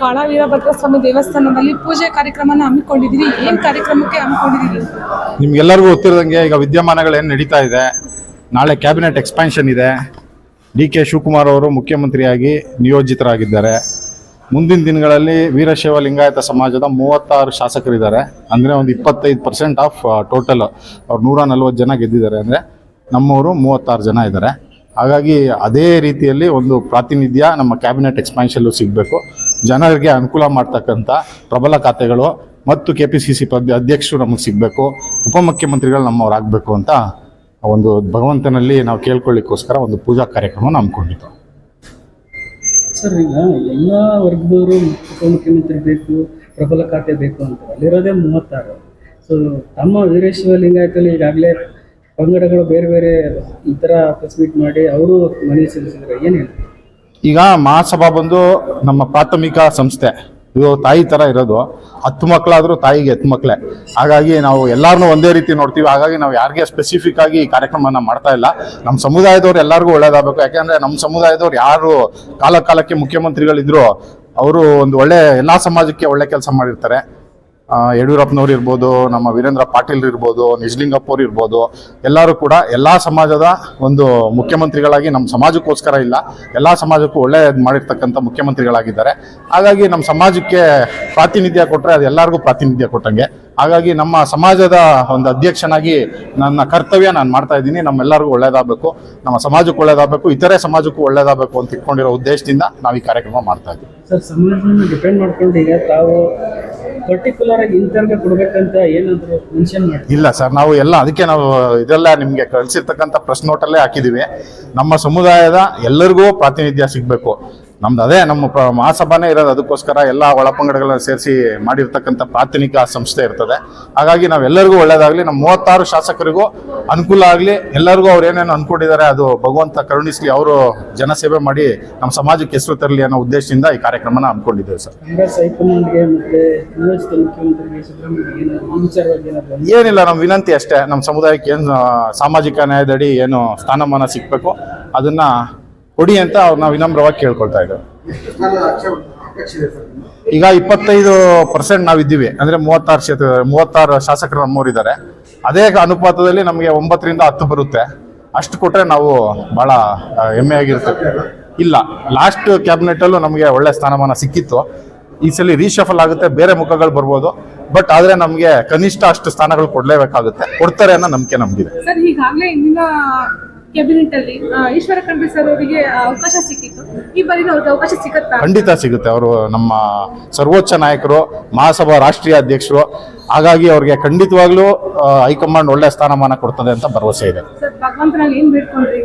ಕಾಳ ವೀರಭದ್ರ ಸ್ವಾಮಿ ದೇವಸ್ಥಾನದಲ್ಲಿ ಪೂಜೆ ಕಾರ್ಯಕ್ರಮನ ಹಮ್ಮಿಕೊಂಡಿದ್ದೀರಿ. ಏನ್ ಕಾರ್ಯಕ್ರಮಕ್ಕೆ ಹಮ್ಮಿಕೊಂಡಿದ್ದೀರಿ? ನಿಮ್ಗೆಲ್ಲರಿಗೂ ಗೊತ್ತಿರೋದಂಗೆ ಈಗ ವಿದ್ಯಮಾನಗಳೇನು ನಡೀತಾ ಇದೆ. ನಾಳೆ ಕ್ಯಾಬಿನೆಟ್ ಎಕ್ಸ್ಪಾನ್ಷನ್ ಇದೆ. DK ಶಿವಕುಮಾರ್ ಅವರು ಮುಖ್ಯಮಂತ್ರಿಯಾಗಿ ನಿಯೋಜಿತರಾಗಿದ್ದಾರೆ. ಮುಂದಿನ ದಿನಗಳಲ್ಲಿ ವೀರಶೈವ ಲಿಂಗಾಯತ ಸಮಾಜದ 36 ಶಾಸಕರಿದ್ದಾರೆ. ಅಂದರೆ ಒಂದು 25% ಆಫ್ ಟೋಟಲ್. ಅವ್ರು 140 ಜನ ಗೆದ್ದಿದ್ದಾರೆ. ಅಂದರೆ ನಮ್ಮವರು 36 ಜನ ಇದ್ದಾರೆ. ಹಾಗಾಗಿ ಅದೇ ರೀತಿಯಲ್ಲಿ ಒಂದು ಪ್ರಾತಿನಿಧ್ಯ ನಮ್ಮ ಕ್ಯಾಬಿನೆಟ್ ಎಕ್ಸ್ಪಾನ್ಷನ್ಲು ಸಿಗಬೇಕು. ಜನರಿಗೆ ಅನುಕೂಲ ಮಾಡ್ತಕ್ಕಂಥ ಪ್ರಬಲ ಖಾತೆಗಳು ಮತ್ತು KPCC ಅಧ್ಯಕ್ಷರು ನಮಗೆ ಸಿಗಬೇಕು. ಉಪಮುಖ್ಯಮಂತ್ರಿಗಳು ನಮ್ಮವರಾಗಬೇಕು ಅಂತ ಒಂದು ಭಗವಂತನಲ್ಲಿ ನಾವು ಕೇಳ್ಕೊಳ್ಳಿಕ್ಕೋಸ್ಕರ ಒಂದು ಪೂಜಾ ಕಾರ್ಯಕ್ರಮ ಹಮ್ಮಿಕೊಂಡಿದ್ದು. ಸರ್, ಈಗ ಎಲ್ಲ ವರ್ಗದವರು ಉಪಮುಖ್ಯಮಂತ್ರಿ ಬೇಕು, ಪ್ರಬಲ ಖಾತೆ ಬೇಕು ಅಂತ ಅಲ್ಲಿರೋದೇ 36. ಸೊ ತಮ್ಮ ವೀರಶೈವ ಲಿಂಗಾಯತಲ್ಲಿ ಈಗಾಗಲೇ ಪಂಗಡಗಳು ಬೇರೆ ಬೇರೆ ಈ ಥರ ಪ್ರೆಸ್ ಮೀಟ್ ಮಾಡಿ ಅವರು ಮನವಿ ಸಲ್ಲಿಸಿದ್ರೆ ಏನು ಹೇಳ್ತಾರೆ? ಈಗ ಮಹಾಸಭಾ ಬಂದು ನಮ್ಮ ಪ್ರಾಥಮಿಕ ಸಂಸ್ಥೆ. ಇದು ತಾಯಿ ಥರ ಇರೋದು. 10 ಮಕ್ಕಳಾದರೂ ತಾಯಿಗೆ 10 ಮಕ್ಕಳೇ. ಹಾಗಾಗಿ ನಾವು ಎಲ್ಲರನ್ನೂ ಒಂದೇ ರೀತಿ ನೋಡ್ತೀವಿ. ಹಾಗಾಗಿ ನಾವು ಯಾರಿಗೆ ಸ್ಪೆಸಿಫಿಕ್ ಆಗಿ ಈ ಕಾರ್ಯಕ್ರಮನ ಮಾಡ್ತಾ ಇಲ್ಲ. ನಮ್ಮ ಸಮುದಾಯದವ್ರು ಎಲ್ಲರಿಗೂ ಒಳ್ಳೇದಾಗಬೇಕು. ಯಾಕೆಂದರೆ ನಮ್ಮ ಸಮುದಾಯದವ್ರು ಯಾರು ಕಾಲಕ್ಕೆ ಮುಖ್ಯಮಂತ್ರಿಗಳಿದ್ರು ಅವರು ಒಂದು ಒಳ್ಳೆ ಎಲ್ಲ ಸಮಾಜಕ್ಕೆ ಒಳ್ಳೆ ಕೆಲಸ ಮಾಡಿರ್ತಾರೆ. ಯಡಿಯೂರಪ್ಪನವ್ರು ಇರ್ಬೋದು, ನಮ್ಮ ವೀರೇಂದ್ರ ಪಾಟೀಲ್ ಇರ್ಬೋದು, ನಿಜಲಿಂಗಪ್ಪವ್ರು ಇರ್ಬೋದು, ಎಲ್ಲರೂ ಕೂಡ ಎಲ್ಲ ಸಮಾಜದ ಒಂದು ಮುಖ್ಯಮಂತ್ರಿಗಳಾಗಿ ನಮ್ಮ ಸಮಾಜಕ್ಕೋಸ್ಕರ ಇಲ್ಲ, ಎಲ್ಲ ಸಮಾಜಕ್ಕೂ ಒಳ್ಳೆ ಮಾಡಿರ್ತಕ್ಕಂಥ ಮುಖ್ಯಮಂತ್ರಿಗಳಾಗಿದ್ದಾರೆ. ಹಾಗಾಗಿ ನಮ್ಮ ಸಮಾಜಕ್ಕೆ ಪ್ರಾತಿನಿಧ್ಯ ಕೊಟ್ಟರೆ ಅದು ಎಲ್ಲರಿಗೂ ಪ್ರಾತಿನಿಧ್ಯ ಕೊಟ್ಟಂಗೆ. ಹಾಗಾಗಿ ನಮ್ಮ ಸಮಾಜದ ಒಂದು ಅಧ್ಯಕ್ಷನಾಗಿ ನನ್ನ ಕರ್ತವ್ಯ ನಾನು ಮಾಡ್ತಾ ಇದ್ದೀನಿ. ನಮ್ಮೆಲ್ಲರಿಗೂ ಒಳ್ಳೇದಾಗಬೇಕು, ನಮ್ಮ ಸಮಾಜಕ್ಕೂ ಒಳ್ಳೇದಾಗಬೇಕು, ಇತರೆ ಸಮಾಜಕ್ಕೂ ಒಳ್ಳೇದಾಗಬೇಕು ಅಂತ ಇಟ್ಕೊಂಡಿರೋ ಉದ್ದೇಶದಿಂದ ನಾವು ಈ ಕಾರ್ಯಕ್ರಮ ಮಾಡ್ತಾ ಇದ್ದೀವಿ. ಸರ್, ಸಮಾಜವನ್ನು ಡಿಪೆಂಡ್ ಮಾಡ್ಕೊಂಡು ಈಗ ತಾವು ಪರ್ಟಿಕ್ಯುಲರ್ ಆಗಿ ಇಂಥವ್ರಿಗೆ ಕೊಡ್ಬೇಕಂತ ಏನಾದರೂ ಮೆನ್ಷನ್ ಮಾಡಿ? ಇಲ್ಲ ಸರ್, ನಾವು ಎಲ್ಲ ಅದಕ್ಕೆ ನಾವು ಇದೆಲ್ಲ ನಿಮಗೆ ಕಳಿಸಿರ್ತಕ್ಕಂಥ ಪ್ರೆಸ್ ನೋಟಲ್ಲೇ ಹಾಕಿದ್ದೀವಿ. ನಮ್ಮ ಸಮುದಾಯದ ಎಲ್ಲರಿಗೂ ಪ್ರಾತಿನಿಧ್ಯ ಸಿಗಬೇಕು. ನಮ್ದು ಅದೇ ನಮ್ಮ ಮಹಾಸಭಾನೇ ಇರೋದು. ಅದಕ್ಕೋಸ್ಕರ ಎಲ್ಲ ಒಳಪಂಗಡಗಳನ್ನ ಸೇರಿಸಿ ಮಾಡಿರ್ತಕ್ಕಂಥ ಪ್ರಾಥಮಿಕ ಸಂಸ್ಥೆ ಇರ್ತದೆ. ಹಾಗಾಗಿ ನಾವೆಲ್ಲರಿಗೂ ಒಳ್ಳೇದಾಗಲಿ, ನಮ್ಮ 36 ಶಾಸಕರಿಗೂ ಅನುಕೂಲ ಆಗಲಿ, ಎಲ್ಲರಿಗೂ ಅವ್ರು ಏನೇನು ಅಂದ್ಕೊಂಡಿದ್ದಾರೆ ಅದು ಭಗವಂತ ಕರುಣಿಸ್ಲಿ, ಅವರು ಜನಸೇವೆ ಮಾಡಿ ನಮ್ಮ ಸಮಾಜಕ್ಕೆ ಹೆಸರು ತರಲಿ ಅನ್ನೋ ಉದ್ದೇಶದಿಂದ ಈ ಕಾರ್ಯಕ್ರಮನ ಹಮ್ಮಿಕೊಂಡಿದ್ದೇವೆ ಸರ್. ಏನಿಲ್ಲ, ನಮ್ಮ ವಿನಂತಿ ಅಷ್ಟೇ, ನಮ್ಮ ಸಮುದಾಯಕ್ಕೆ ಏನು ಸಾಮಾಜಿಕ ನ್ಯಾಯದಡಿ ಏನು ಸ್ಥಾನಮಾನ ಸಿಗಬೇಕು ಅದನ್ನು ಕೊಡಿ ಅಂತ ನಾವು ವಿನಮ್ರವಾಗಿ ಕೇಳ್ಕೊಳ್ತಾ ಇದ್ದೇವೆ. ಈಗ 25% ನಾವಿದ್ದೀವಿ. ಅಂದರೆ 36 ಶಾಸಕರು ನಮ್ಮವರಿದ್ದಾರೆ. ಅದೇ ಅನುಪಾತದಲ್ಲಿ ನಮಗೆ 9 ರಿಂದ 10 ಬರುತ್ತೆ. ಅಷ್ಟು ಕೊಟ್ಟರೆ ನಾವು ಭಾಳ ಹೆಮ್ಮೆಯಾಗಿರ್ತೇವೆ. ಇಲ್ಲ, ಲಾಸ್ಟ್ ಕ್ಯಾಬಿನೆಟಲ್ಲೂ ನಮಗೆ ಒಳ್ಳೆ ಸ್ಥಾನಮಾನ ಸಿಕ್ಕಿತ್ತು. ಈ ಸಲ ರೀಶಫಲ್ ಆಗುತ್ತೆ, ಬೇರೆ ಮುಖಗಳು ಬರ್ಬೋದು. ಬಟ್ ಆದರೆ ನಮಗೆ ಕನಿಷ್ಠ ಅಷ್ಟು ಸ್ಥಾನಗಳು ಕೊಡಲೇಬೇಕಾಗುತ್ತೆ. ಕೊಡ್ತಾರೆ ಅನ್ನೋ ನಂಬಿಕೆ ನಮಗಿದೆ. ಸರ್, ಈಗಾಗಲೇ ಇಂದಿನ ಕ್ಯಾಬಿನೆಟ್ ಅಲ್ಲಿ ಈಶ್ವರ ಖಂಡ್ರೆ ಸರ್ ಅವರಿಗೆ ಅವಕಾಶ ಸಿಕ್ಕಿತ್ತು. ಈ ಬಾರಿ ಅವ್ರಿಗೆ ಅವಕಾಶ ಸಿಗುತ್ತಾ? ಖಂಡಿತ ಸಿಗುತ್ತೆ. ಅವರು ನಮ್ಮ ಸರ್ವೋಚ್ಚ ನಾಯಕರು, ಮಹಾಸಭಾ ರಾಷ್ಟ್ರೀಯ ಅಧ್ಯಕ್ಷರು. ಹಾಗಾಗಿ ಅವ್ರಿಗೆ ಖಂಡಿತವಾಗ್ಲೂ ಹೈಕಮಾಂಡ್ ಒಳ್ಳೆ ಸ್ಥಾನಮಾನ ಕೊಡ್ತದೆ ಅಂತ ಭರವಸೆ ಇದೆ. ಭಗವಂತನಲ್ಲಿ ಏನ್ ಬೇಡ್ಕೊಂಡ್ರಿ?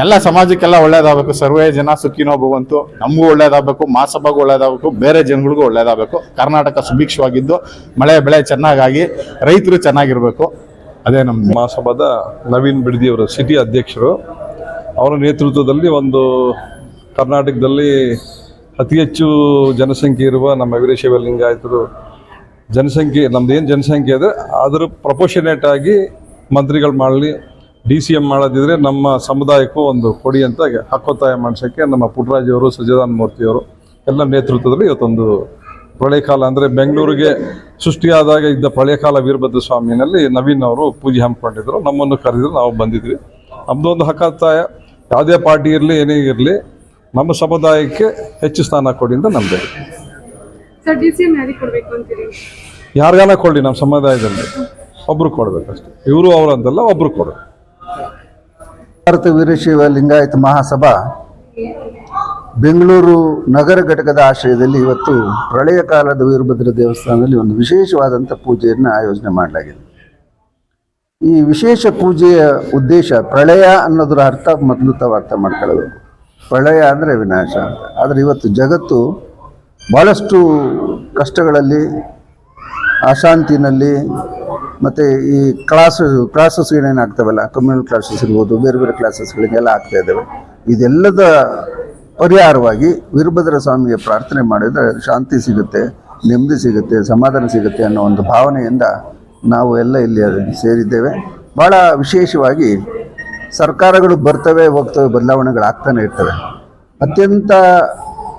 ಎಲ್ಲ ಸಮಾಜಕ್ಕೆಲ್ಲ ಒಳ್ಳೇದಾಗಬೇಕು. ಸರ್ವೇ ಜನ ಸುಖಿನೋ ಭವಂತು. ನಮಗೂ ಒಳ್ಳೇದಾಗಬೇಕು, ಮಹಾಸಭಾಗೂ ಒಳ್ಳೇದಾಗಬೇಕು, ಬೇರೆ ಜನಗಳಿಗೂ ಒಳ್ಳೇದಾಗಬೇಕು. ಕರ್ನಾಟಕ ಸುಭಿಕ್ಷವಾಗಿದ್ದು ಮಳೆ ಬೆಳೆ ಚೆನ್ನಾಗಾಗಿ ರೈತರು ಚೆನ್ನಾಗಿರ್ಬೇಕು. ಅದೇ ನಮ್ಮ ಮಹಾಸಭಾದ ನವೀನ್ ಬಿಡದಿಯವರು ಸಿಟಿ ಅಧ್ಯಕ್ಷರು. ಅವರ ನೇತೃತ್ವದಲ್ಲಿ ಒಂದು ಕರ್ನಾಟಕದಲ್ಲಿ ಅತಿ ಹೆಚ್ಚು ಜನಸಂಖ್ಯೆ ಇರುವ ನಮ್ಮ ವೀರಶೈವ ಲಿಂಗಾಯತರು ಜನಸಂಖ್ಯೆ, ನಮ್ದೇನು ಜನಸಂಖ್ಯೆ ಇದೆ ಅದರ ಪ್ರಪೋರ್ಷನೇಟ್ ಆಗಿ ಮಂತ್ರಿಗಳು ಮಾಡಲಿ, DCM ಮಾಡೋದಿದ್ರೆ ನಮ್ಮ ಸಮುದಾಯಕ್ಕೂ ಒಂದು ಕೊಡಿ ಅಂತ ಹಕ್ಕೊತ್ತಾಯ ಮಾಡಿಸೋಕ್ಕೆ ನಮ್ಮ ಪುಟ್ಟರಾಜವರು, ಸಜ್ಜದಾನ್ ಮೂರ್ತಿಯವರು ಎಲ್ಲ ನೇತೃತ್ವದಲ್ಲಿ ಇವತ್ತೊಂದು ಪ್ರಳಯ ಕಾಲ ಅಂದರೆ ಬೆಂಗಳೂರಿಗೆ ಸೃಷ್ಟಿಯಾದಾಗ ಇದ್ದ ಪ್ರಳಯ ಕಾಲ ವೀರಭದ್ರ ಸ್ವಾಮಿನಲ್ಲಿ ನವೀನ್ ಅವರು ಪೂಜೆ ಹಮ್ಮಿಕೊಂಡಿದ್ರು. ನಮ್ಮನ್ನು ಕರೆದಿದ್ರು, ನಾವು ಬಂದಿದ್ವಿ. ನಮ್ಮದು ಒಂದು ಹಕ್ಕೊತ್ತಾಯ, ಯಾವುದೇ ಪಾರ್ಟಿ ಇರಲಿ ಏನೇ ಇರಲಿ ನಮ್ಮ ಸಮುದಾಯಕ್ಕೆ ಹೆಚ್ಚು ಸ್ಥಾನ ಕೊಡಿ ಅಂತ ನಮ್ಮದೇ. ಯಾರಿಗಾನ ಕೊಡಲಿ, ನಮ್ಮ ಸಮುದಾಯದಲ್ಲಿ ಒಬ್ರು ಕೊಡಬೇಕಷ್ಟೆ. ಇವರು ಅವರಂತಲ್ಲ, ಒಬ್ರು ಕೊಡಬೇಕು. ಭಾರತ ವೀರಶೈವ ಲಿಂಗಾಯತ ಮಹಾಸಭಾ ಬೆಂಗಳೂರು ನಗರ ಘಟಕದ ಆಶ್ರಯದಲ್ಲಿ ಇವತ್ತು ಪ್ರಳಯ ಕಾಲದ ವೀರಭದ್ರ ದೇವಸ್ಥಾನದಲ್ಲಿ ಒಂದು ವಿಶೇಷವಾದಂಥ ಪೂಜೆಯನ್ನು ಆಯೋಜನೆ ಮಾಡಲಾಗಿದೆ. ಈ ವಿಶೇಷ ಪೂಜೆಯ ಉದ್ದೇಶ, ಪ್ರಳಯ ಅನ್ನೋದರ ಅರ್ಥ ಮೊದಲು ತಾವು ಅರ್ಥ ಮಾಡ್ಕೊಳ್ಳಬೇಕು. ಪ್ರಳಯ ಅಂದರೆ ವಿನಾಶ ಅಂತ. ಆದರೆ ಇವತ್ತು ಜಗತ್ತು ಭಾಳಷ್ಟು ಕಷ್ಟಗಳಲ್ಲಿ, ಅಶಾಂತಿನಲ್ಲಿ, ಮತ್ತು ಈ ಕ್ಲಾಸಸ್ಗಳೇನಾಗ್ತವಲ್ಲ, ಕಮ್ಯುನಲ್ ಕ್ಲಾಸಸ್ ಇರ್ಬೋದು, ಬೇರೆ ಬೇರೆ ಕ್ಲಾಸಸ್ಗಳಿಗೆಲ್ಲ ಆಗ್ತಾ ಇದ್ದಾವೆ. ಇದೆಲ್ಲದ ಪರಿಹಾರವಾಗಿ ವೀರಭದ್ರ ಸ್ವಾಮಿಗೆ ಪ್ರಾರ್ಥನೆ ಮಾಡಿದರೆ ಶಾಂತಿ ಸಿಗುತ್ತೆ, ನೆಮ್ಮದಿ ಸಿಗುತ್ತೆ, ಸಮಾಧಾನ ಸಿಗುತ್ತೆ ಅನ್ನೋ ಒಂದು ಭಾವನೆಯಿಂದ ನಾವು ಎಲ್ಲ ಇಲ್ಲಿ ಸೇರಿದ್ದೇವೆ. ಭಾಳ ವಿಶೇಷವಾಗಿ ಸರ್ಕಾರಗಳು ಬರ್ತವೆ ಹೋಗ್ತವೆ, ಬದಲಾವಣೆಗಳಾಗ್ತಾನೆ ಇರ್ತವೆ. ಅತ್ಯಂತ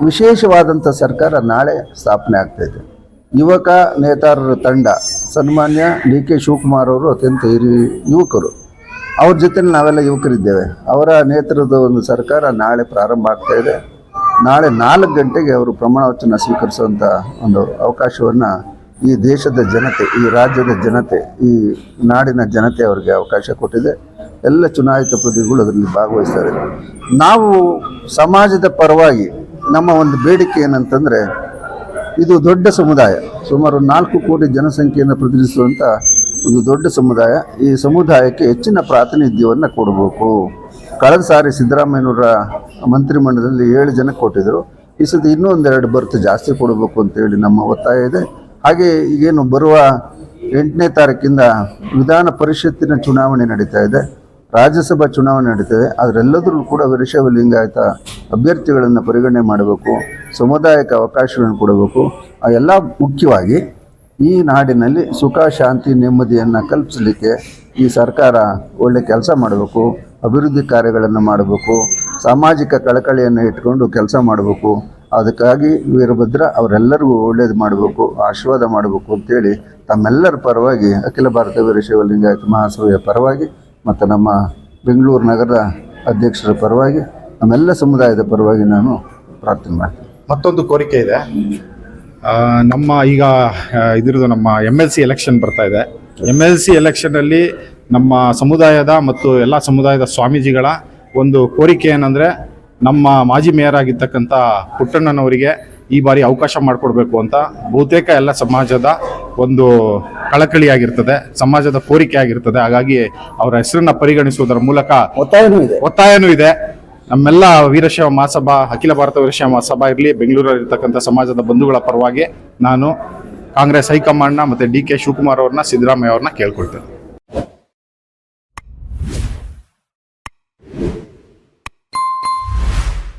ವಿಶೇಷವಾದಂಥ ಸರ್ಕಾರ ನಾಳೆ ಸ್ಥಾಪನೆ ಆಗ್ತಾಯಿದೆ. ಯುವಕ ನೇತಾರರ ತಂಡ, ಸನ್ಮಾನ್ಯ DK ಶಿವಕುಮಾರ್ ಅವರು ಅತ್ಯಂತ ಹಿರಿಯ ಯುವಕರು, ಅವ್ರ ಜೊತೆ ನಾವೆಲ್ಲ ಯುವಕರಿದ್ದೇವೆ. ಅವರ ನೇತೃತ್ವದ ಒಂದು ಸರ್ಕಾರ ನಾಳೆ ಪ್ರಾರಂಭ ಆಗ್ತಾಯಿದೆ. ನಾಳೆ 4 ಗಂಟೆಗೆ ಅವರು ಪ್ರಮಾಣ ವಚನ ಸ್ವೀಕರಿಸುವಂಥ ಒಂದು ಅವಕಾಶವನ್ನು ಈ ದೇಶದ ಜನತೆ, ಈ ರಾಜ್ಯದ ಜನತೆ, ಈ ನಾಡಿನ ಜನತೆ ಅವರಿಗೆ ಅವಕಾಶ ಕೊಟ್ಟಿದೆ. ಎಲ್ಲ ಚುನಾಯಿತ ಪ್ರತಿನಿಧಿಗಳು ಅದರಲ್ಲಿ ಭಾಗವಹಿಸ್ತಾರೆ. ನಾವು ಸಮಾಜದ ಪರವಾಗಿ ನಮ್ಮ ಒಂದು ಬೇಡಿಕೆ ಏನಂತಂದರೆ, ಇದು ದೊಡ್ಡ ಸಮುದಾಯ, ಸುಮಾರು 4 ಕೋಟಿ ಜನಸಂಖ್ಯೆಯನ್ನು ಪ್ರತಿನಿಧಿಸುವಂಥ ಒಂದು ದೊಡ್ಡ ಸಮುದಾಯ. ಈ ಸಮುದಾಯಕ್ಕೆ ಹೆಚ್ಚಿನ ಪ್ರಾತಿನಿಧ್ಯವನ್ನು ಕೊಡಬೇಕು. ಕಳೆದ ಸಾರಿ ಸಿದ್ದರಾಮಯ್ಯನವರ ಮಂತ್ರಿಮಂಡಲದಲ್ಲಿ 7 ಜನಕ್ಕೆ ಕೊಟ್ಟಿದ್ದರು. ಈ ಸತಿ ಇನ್ನೂ 1-2 ಬರ್ತ್ ಜಾಸ್ತಿ ಕೊಡಬೇಕು ಅಂತೇಳಿ ನಮ್ಮ ಒತ್ತಾಯ ಇದೆ. ಹಾಗೆ ಈಗೇನು ಬರುವ 8ನೇ ತಾರೀಕಿಂದ ವಿಧಾನ ಪರಿಷತ್ತಿನ ಚುನಾವಣೆ ನಡೀತಾ ಇದೆ, ರಾಜ್ಯಸಭಾ ಚುನಾವಣೆ ನಡೀತದೆ. ಅದರೆಲ್ಲದರೂ ಕೂಡ ವೀರಶೈವ ಲಿಂಗಾಯತ ಅಭ್ಯರ್ಥಿಗಳನ್ನು ಪರಿಗಣನೆ ಮಾಡಬೇಕು, ಸಮುದಾಯಕ್ಕೆ ಅವಕಾಶಗಳನ್ನು ಕೊಡಬೇಕು. ಎಲ್ಲ ಮುಖ್ಯವಾಗಿ ಈ ನಾಡಿನಲ್ಲಿ ಸುಖ, ಶಾಂತಿ, ನೆಮ್ಮದಿಯನ್ನು ಕಲ್ಪಿಸಲಿಕ್ಕೆ ಈ ಸರ್ಕಾರ ಒಳ್ಳೆ ಕೆಲಸ ಮಾಡಬೇಕು, ಅಭಿವೃದ್ಧಿ ಕಾರ್ಯಗಳನ್ನು ಮಾಡಬೇಕು, ಸಾಮಾಜಿಕ ಕಳಕಳಿಯನ್ನು ಇಟ್ಕೊಂಡು ಕೆಲಸ ಮಾಡಬೇಕು. ಅದಕ್ಕಾಗಿ ವೀರಭದ್ರ ಅವರೆಲ್ಲರಿಗೂ ಒಳ್ಳೇದು ಮಾಡಬೇಕು, ಆಶೀರ್ವಾದ ಮಾಡಬೇಕು ಅಂತೇಳಿ ತಮ್ಮೆಲ್ಲರ ಪರವಾಗಿ ಅಖಿಲ ಭಾರತ ವೀರಶೈವ ಲಿಂಗಾಯತ ಮಹಾಸಭೆಯ ಪರವಾಗಿ ಮತ್ತು ನಮ್ಮ ಬೆಂಗಳೂರು ನಗರದ ಅಧ್ಯಕ್ಷರ ಪರವಾಗಿ, ನಮ್ಮೆಲ್ಲ ಸಮುದಾಯದ ಪರವಾಗಿ ನಾನು ಪ್ರಾರ್ಥನೆ ಮಾಡ್ತೀನಿ. ಮತ್ತೊಂದು ಕೋರಿಕೆ ಇದೆ. ನಮ್ಮ ಈಗ ಇದ್ರದ್ದು ನಮ್ಮ MLC ಎಲೆಕ್ಷನ್ ಬರ್ತಾ ಇದೆ. MLC ಎಲೆಕ್ಷನಲ್ಲಿ ನಮ್ಮ ಸಮುದಾಯದ ಮತ್ತು ಎಲ್ಲ ಸಮುದಾಯದ ಸ್ವಾಮೀಜಿಗಳ ಒಂದು ಕೋರಿಕೆ ಏನಂದರೆ, ನಮ್ಮ ಮಾಜಿ ಮೇಯರ್ ಆಗಿರ್ತಕ್ಕಂಥ ಪುಟ್ಟಣ್ಣನವರಿಗೆ ಈ ಬಾರಿ ಅವಕಾಶ ಮಾಡಿಕೊಡ್ಬೇಕು ಅಂತ ಬಹುತೇಕ ಎಲ್ಲ ಸಮಾಜದ ಒಂದು ಕಳಕಳಿಯಾಗಿರ್ತದೆ, ಸಮಾಜದ ಕೋರಿಕೆ ಆಗಿರ್ತದೆ. ಹಾಗಾಗಿ ಅವರ ಹೆಸರನ್ನು ಪರಿಗಣಿಸುವುದರ ಮೂಲಕ ಒತ್ತಾಯನೂ ಇದೆ. ನಮ್ಮೆಲ್ಲ ವೀರಶೈವ ಮಹಾಸಭಾ, ಅಖಿಲ ಭಾರತ ವೀರಶೈವ ಮಹಾಸಭಾ ಇರಲಿ, ಬೆಂಗಳೂರಲ್ಲಿರ್ತಕ್ಕಂಥ ಸಮಾಜದ ಬಂಧುಗಳ ಪರವಾಗಿ ನಾನು ಕಾಂಗ್ರೆಸ್ ಹೈಕಮಾಂಡ್ನ ಮತ್ತು DK ಶಿವಕುಮಾರ್ ಅವ್ರನ್ನ, ಸಿದ್ದರಾಮಯ್ಯ ಅವ್ರನ್ನ ಕೇಳ್ಕೊಳ್ತೇನೆ.